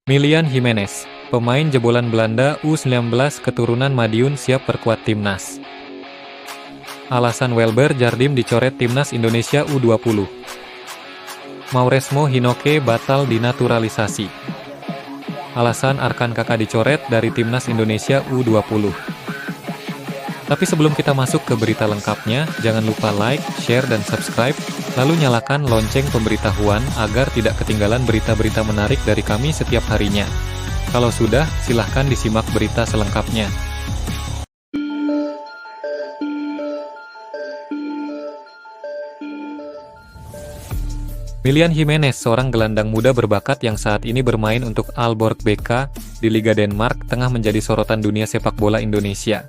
Milian Jimenez, pemain jebolan Belanda U19 keturunan Madiun siap perkuat timnas. Alasan Welber Jardim dicoret timnas Indonesia U20. Mauresmo Hinoke batal dinaturalisasi. Alasan Arkan Kakak dicoret dari timnas Indonesia U20. Tapi sebelum kita masuk ke berita lengkapnya, jangan lupa like, share, dan subscribe, lalu nyalakan lonceng pemberitahuan agar tidak ketinggalan berita-berita menarik dari kami setiap harinya. Kalau sudah, silahkan disimak berita selengkapnya. Milian Jimenez, seorang gelandang muda berbakat yang saat ini bermain untuk Aalborg BK di Liga Denmark, tengah menjadi sorotan dunia sepak bola Indonesia.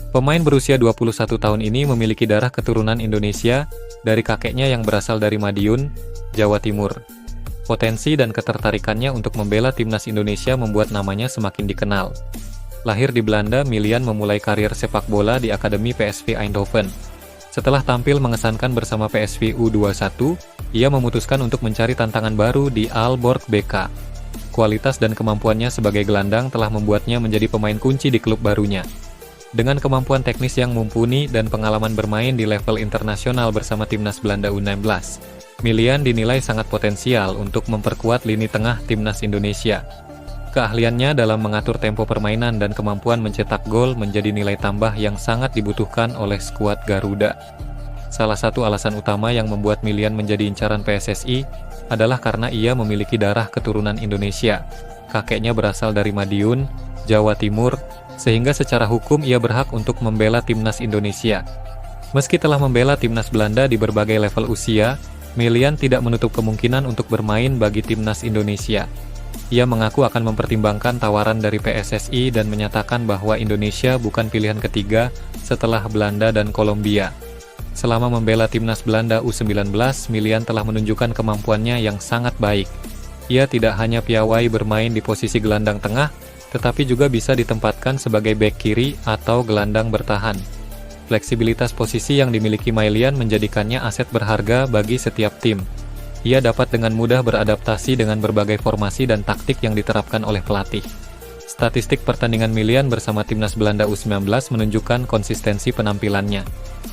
Pemain berusia 21 tahun ini memiliki darah keturunan Indonesia dari kakeknya yang berasal dari Madiun, Jawa Timur. Potensi dan ketertarikannya untuk membela timnas Indonesia membuat namanya semakin dikenal. Lahir di Belanda, Milian memulai karir sepak bola di Akademi PSV Eindhoven. Setelah tampil mengesankan bersama PSV U21, ia memutuskan untuk mencari tantangan baru di Aalborg BK. Kualitas dan kemampuannya sebagai gelandang telah membuatnya menjadi pemain kunci di klub barunya. Dengan kemampuan teknis yang mumpuni dan pengalaman bermain di level internasional bersama timnas Belanda U16, Milian dinilai sangat potensial untuk memperkuat lini tengah timnas Indonesia. Keahliannya dalam mengatur tempo permainan dan kemampuan mencetak gol menjadi nilai tambah yang sangat dibutuhkan oleh skuad Garuda. Salah satu alasan utama yang membuat Milian menjadi incaran PSSI adalah karena ia memiliki darah keturunan Indonesia. Kakeknya berasal dari Madiun, Jawa Timur, sehingga secara hukum ia berhak untuk membela timnas Indonesia. Meski telah membela timnas Belanda di berbagai level usia, Milian tidak menutup kemungkinan untuk bermain bagi timnas Indonesia. Ia mengaku akan mempertimbangkan tawaran dari PSSI dan menyatakan bahwa Indonesia bukan pilihan ketiga setelah Belanda dan Kolombia. Selama membela timnas Belanda U19, Milian telah menunjukkan kemampuannya yang sangat baik. Ia tidak hanya piawai bermain di posisi gelandang tengah, tetapi juga bisa ditempatkan sebagai bek kiri atau gelandang bertahan. Fleksibilitas posisi yang dimiliki Milian menjadikannya aset berharga bagi setiap tim. Ia dapat dengan mudah beradaptasi dengan berbagai formasi dan taktik yang diterapkan oleh pelatih. Statistik pertandingan Milian bersama timnas Belanda U19 menunjukkan konsistensi penampilannya.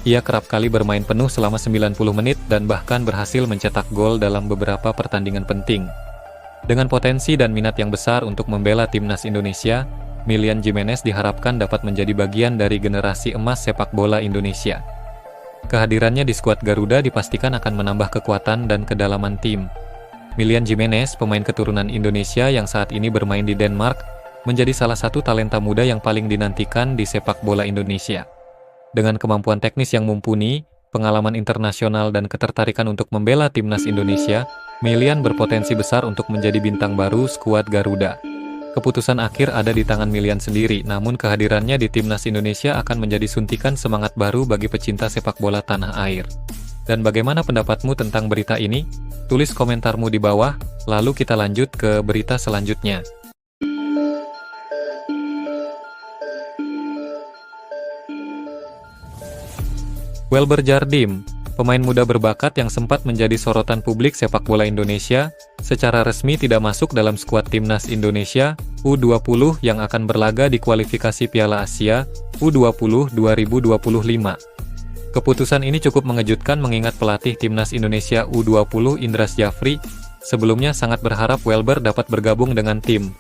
Ia kerap kali bermain penuh selama 90 menit dan bahkan berhasil mencetak gol dalam beberapa pertandingan penting. Dengan potensi dan minat yang besar untuk membela timnas Indonesia, Milian Jimenez diharapkan dapat menjadi bagian dari generasi emas sepak bola Indonesia. Kehadirannya di skuad Garuda dipastikan akan menambah kekuatan dan kedalaman tim. Milian Jimenez, pemain keturunan Indonesia yang saat ini bermain di Denmark, menjadi salah satu talenta muda yang paling dinantikan di sepak bola Indonesia. Dengan kemampuan teknis yang mumpuni, pengalaman internasional dan ketertarikan untuk membela timnas Indonesia, Milian berpotensi besar untuk menjadi bintang baru skuad Garuda. Keputusan akhir ada di tangan Milian sendiri, namun kehadirannya di timnas Indonesia akan menjadi suntikan semangat baru bagi pecinta sepak bola tanah air. Dan bagaimana pendapatmu tentang berita ini? Tulis komentarmu di bawah, lalu kita lanjut ke berita selanjutnya. Welber Jardim, pemain muda berbakat yang sempat menjadi sorotan publik sepak bola Indonesia, secara resmi tidak masuk dalam skuad timnas Indonesia U20 yang akan berlaga di kualifikasi Piala Asia U20 2025. Keputusan ini cukup mengejutkan mengingat pelatih timnas Indonesia U20 Indras Jafri sebelumnya sangat berharap Welber dapat bergabung dengan tim.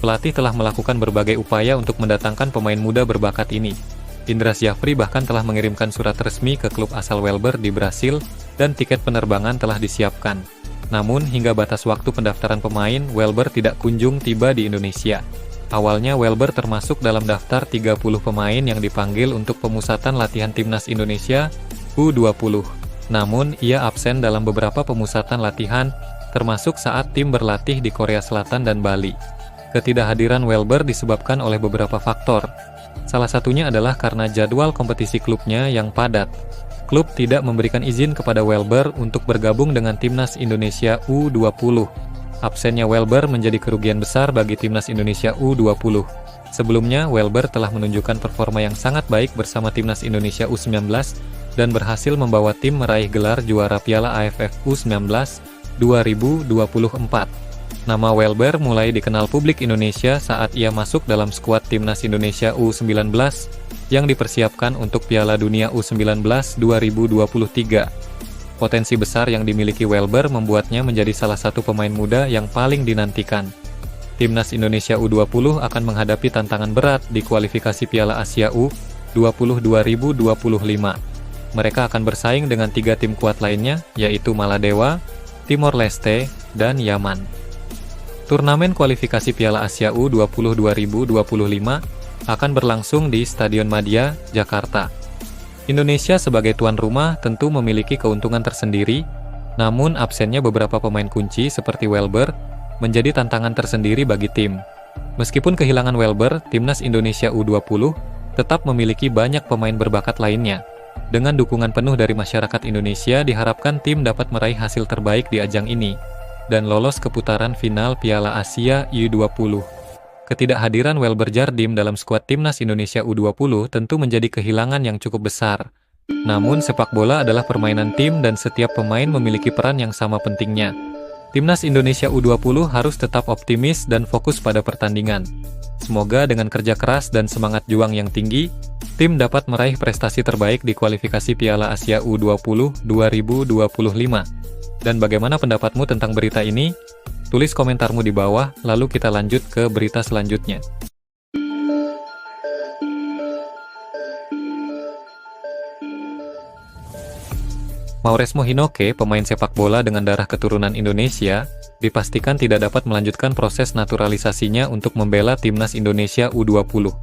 Pelatih telah melakukan berbagai upaya untuk mendatangkan pemain muda berbakat ini. Indras Jafri bahkan telah mengirimkan surat resmi ke klub asal Welber di Brasil dan tiket penerbangan telah disiapkan. Namun, hingga batas waktu pendaftaran pemain, Welber tidak kunjung tiba di Indonesia. Awalnya, Welber termasuk dalam daftar 30 pemain yang dipanggil untuk pemusatan latihan timnas Indonesia U20. Namun, ia absen dalam beberapa pemusatan latihan, termasuk saat tim berlatih di Korea Selatan dan Bali. Ketidakhadiran Welber disebabkan oleh beberapa faktor. Salah satunya adalah karena jadwal kompetisi klubnya yang padat. Klub tidak memberikan izin kepada Welber untuk bergabung dengan timnas Indonesia U20. Absennya Welber menjadi kerugian besar bagi timnas Indonesia U20. Sebelumnya, Welber telah menunjukkan performa yang sangat baik bersama timnas Indonesia U19 dan berhasil membawa tim meraih gelar juara Piala AFF U19 2024. Nama Welber mulai dikenal publik Indonesia saat ia masuk dalam skuad Timnas Indonesia U19 yang dipersiapkan untuk Piala Dunia U19 2023. Potensi besar yang dimiliki Welber membuatnya menjadi salah satu pemain muda yang paling dinantikan. Timnas Indonesia U20 akan menghadapi tantangan berat di kualifikasi Piala Asia U20 2025. Mereka akan bersaing dengan 3 tim kuat lainnya, yaitu Maladewa, Timor Leste, dan Yaman. Turnamen kualifikasi Piala Asia U20 2025 akan berlangsung di Stadion Madia, Jakarta. Indonesia sebagai tuan rumah tentu memiliki keuntungan tersendiri, namun absennya beberapa pemain kunci seperti Welber menjadi tantangan tersendiri bagi tim. Meskipun kehilangan Welber, Timnas Indonesia U20 tetap memiliki banyak pemain berbakat lainnya. Dengan dukungan penuh dari masyarakat Indonesia, diharapkan tim dapat meraih hasil terbaik di ajang ini dan lolos ke putaran final Piala Asia U20. Ketidakhadiran Welber Jardim dalam skuad Timnas Indonesia U20 tentu menjadi kehilangan yang cukup besar. Namun sepak bola adalah permainan tim dan setiap pemain memiliki peran yang sama pentingnya. Timnas Indonesia U20 harus tetap optimis dan fokus pada pertandingan. Semoga dengan kerja keras dan semangat juang yang tinggi, tim dapat meraih prestasi terbaik di kualifikasi Piala Asia U20 2025. Dan bagaimana pendapatmu tentang berita ini? Tulis komentarmu di bawah, lalu kita lanjut ke berita selanjutnya. Mauresmo Hinoke, pemain sepak bola dengan darah keturunan Indonesia, dipastikan tidak dapat melanjutkan proses naturalisasinya untuk membela Timnas Indonesia U20.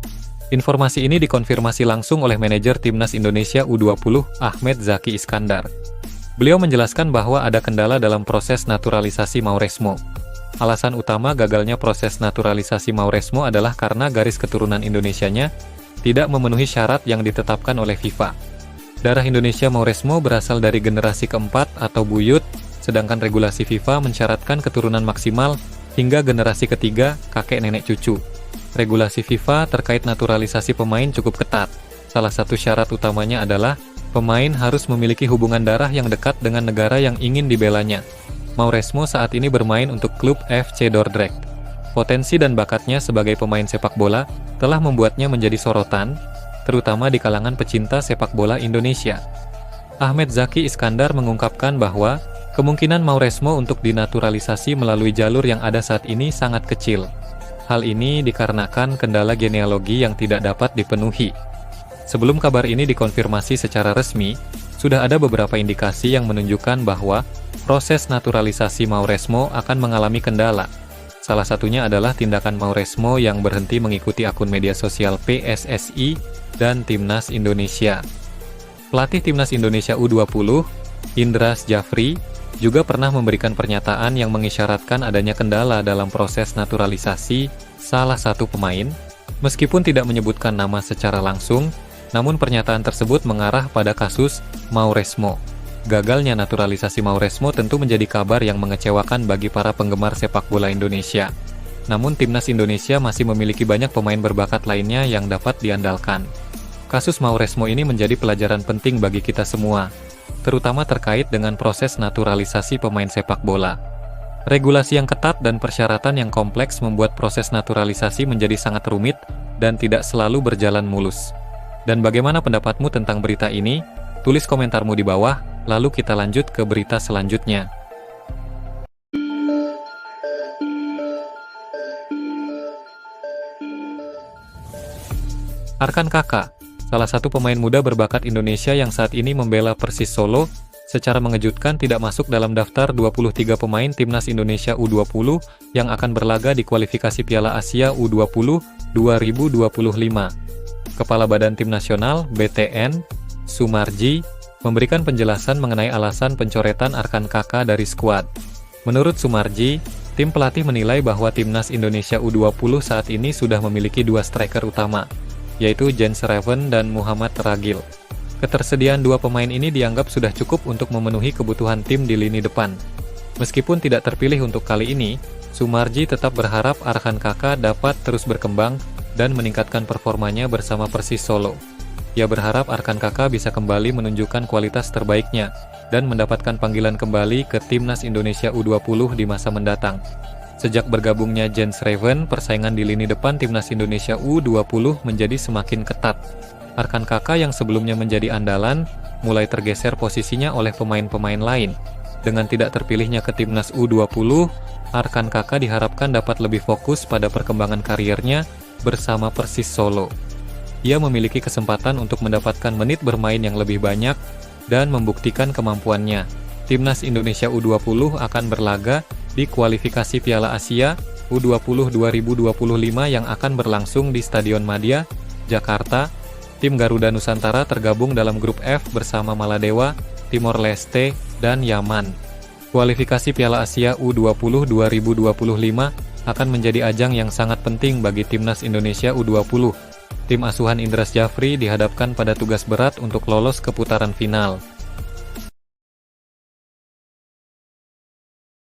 Informasi ini dikonfirmasi langsung oleh manajer Timnas Indonesia U20, Ahmed Zaki Iskandar. Beliau menjelaskan bahwa ada kendala dalam proses naturalisasi Mauresmo. Alasan utama gagalnya proses naturalisasi Mauresmo adalah karena garis keturunan Indonesianya tidak memenuhi syarat yang ditetapkan oleh FIFA. Darah Indonesia Mauresmo berasal dari generasi keempat atau buyut, sedangkan regulasi FIFA mensyaratkan keturunan maksimal hingga generasi ketiga, kakek nenek cucu. Regulasi FIFA terkait naturalisasi pemain cukup ketat. Salah satu syarat utamanya adalah pemain harus memiliki hubungan darah yang dekat dengan negara yang ingin dibelanya. Mauresmo saat ini bermain untuk klub FC Dordrecht. Potensi dan bakatnya sebagai pemain sepak bola telah membuatnya menjadi sorotan, terutama di kalangan pecinta sepak bola Indonesia. Ahmed Zaki Iskandar mengungkapkan bahwa kemungkinan Mauresmo untuk dinaturalisasi melalui jalur yang ada saat ini sangat kecil. Hal ini dikarenakan kendala genealogi yang tidak dapat dipenuhi. Sebelum kabar ini dikonfirmasi secara resmi, sudah ada beberapa indikasi yang menunjukkan bahwa proses naturalisasi Mauresmo akan mengalami kendala. Salah satunya adalah tindakan Mauresmo yang berhenti mengikuti akun media sosial PSSI dan Timnas Indonesia. Pelatih Timnas Indonesia U20, Indras Jafri, juga pernah memberikan pernyataan yang mengisyaratkan adanya kendala dalam proses naturalisasi salah satu pemain, meskipun tidak menyebutkan nama secara langsung. Namun pernyataan tersebut mengarah pada kasus Mauresmo. Gagalnya naturalisasi Mauresmo tentu menjadi kabar yang mengecewakan bagi para penggemar sepak bola Indonesia. Namun Timnas Indonesia masih memiliki banyak pemain berbakat lainnya yang dapat diandalkan. Kasus Mauresmo ini menjadi pelajaran penting bagi kita semua, terutama terkait dengan proses naturalisasi pemain sepak bola. Regulasi yang ketat dan persyaratan yang kompleks membuat proses naturalisasi menjadi sangat rumit dan tidak selalu berjalan mulus. Dan bagaimana pendapatmu tentang berita ini? Tulis komentarmu di bawah, lalu kita lanjut ke berita selanjutnya. Arkan Kaka, salah satu pemain muda berbakat Indonesia yang saat ini membela Persis Solo, secara mengejutkan tidak masuk dalam daftar 23 pemain Timnas Indonesia U20 yang akan berlaga di kualifikasi Piala Asia U20 2025. Kepala Badan Tim Nasional (BTN), Sumarji, memberikan penjelasan mengenai alasan pencoretan Arkan Kaka dari skuad. Menurut Sumarji, tim pelatih menilai bahwa Timnas Indonesia U20 saat ini sudah memiliki 2 striker utama, yaitu Jens Reven dan Muhammad Ragil. Ketersediaan 2 pemain ini dianggap sudah cukup untuk memenuhi kebutuhan tim di lini depan. Meskipun tidak terpilih untuk kali ini, Sumarji tetap berharap Arkan Kaka dapat terus berkembang dan meningkatkan performanya bersama Persis Solo. Ia berharap Arkan Kaka bisa kembali menunjukkan kualitas terbaiknya dan mendapatkan panggilan kembali ke Timnas Indonesia U20 di masa mendatang. Sejak bergabungnya Jens Raven, persaingan di lini depan timnas Indonesia U20 menjadi semakin ketat. Arkan Kakak yang sebelumnya menjadi andalan, mulai tergeser posisinya oleh pemain-pemain lain. Dengan tidak terpilihnya ke timnas U20, Arkan Kakak diharapkan dapat lebih fokus pada perkembangan kariernya bersama Persis Solo. Ia memiliki kesempatan untuk mendapatkan menit bermain yang lebih banyak dan membuktikan kemampuannya. Timnas Indonesia U20 akan berlaga di kualifikasi Piala Asia U20 2025 yang akan berlangsung di Stadion Madia, Jakarta. Tim Garuda Nusantara tergabung dalam grup F bersama Maladewa, Timor Leste, dan Yaman. Kualifikasi Piala Asia U20 2025 akan menjadi ajang yang sangat penting bagi timnas Indonesia U20. Tim asuhan Indra Syafri dihadapkan pada tugas berat untuk lolos ke putaran final.